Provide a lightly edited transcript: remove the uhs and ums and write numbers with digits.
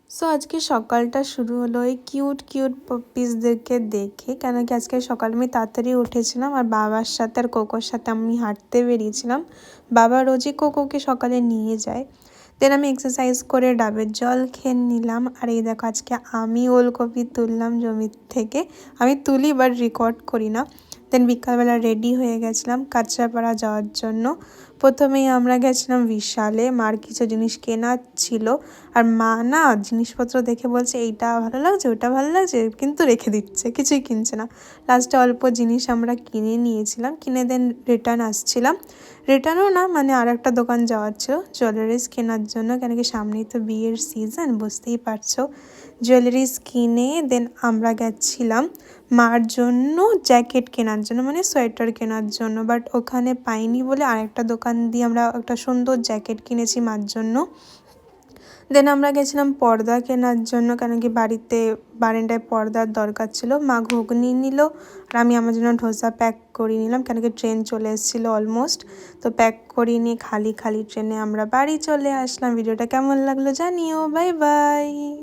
So আজকে সকালটা শুরু হলো এই কিউট পপিসদেরকে দেখে, কেন কি আজকে সকালে আমি তাড়াতাড়ি উঠেছিলাম আর বাবার সাথে আর কোকোর সাথে আমি হাঁটতে বেরিয়েছিলাম। বাবা রোজই কোকোকে সকালে নিয়ে যায়। দেন আমি এক্সারসাইজ করে ডাবের জল খেয়ে নিলাম। আর এই দেখো আজকে আমি ওলকপি তুললাম জমির থেকে। আমি তুলি বাট রেকর্ড করি না। দেন বিকালবেলা রেডি হয়ে গেছিলাম কাঁচরাপাড়া যাওয়ার জন্য। প্রথমেই আমরা গেছিলাম বিশালে, মার কিছু জিনিস কেনার ছিল। আর মা না জিনিসপত্র দেখে বলছে এইটা ভালো লাগছে ওটা ভালো লাগছে, কিন্তু রেখে দিচ্ছে, কিছুই কিনছে না। লাস্টে অল্প জিনিস আমরা কিনে নিয়েছিলাম, কিনে দেন রিটার্ন আসছিলাম। রিটার্নও না, মানে আর একটা দোকান যাওয়ার ছিল জুয়েলারিস কেনার জন্য, কেন কি সামনেই তো বিয়ের সিজন, বুঝতেই পারছো। জুয়েলারিস কিনে দেন আমরা গেছিলাম মার জন্য জ্যাকেট কেনার জন্য, মানে সোয়েটার কেনার জন্য। বাট ওখানে পাইনি বলে আরেকটা দোকান দিয়ে আমরা একটা সুন্দর জ্যাকেট কিনেছি মার জন্য। দেন আমরা গেছিলাম পর্দা কেনার জন্য, কেন কি বাড়িতে বারান্দায় পর্দার দরকার ছিল। মা ঘুগনি নিল আর আমি আমার জন্য ধোসা প্যাক করে নিলাম, কেন কি ট্রেন চলে এসেছিলো অলমোস্ট। তো প্যাক করে নিয়ে খালি ট্রেনে আমরা বাড়ি চলে আসলাম। ভিডিওটা কেমন লাগলো জানিও। Bye bye.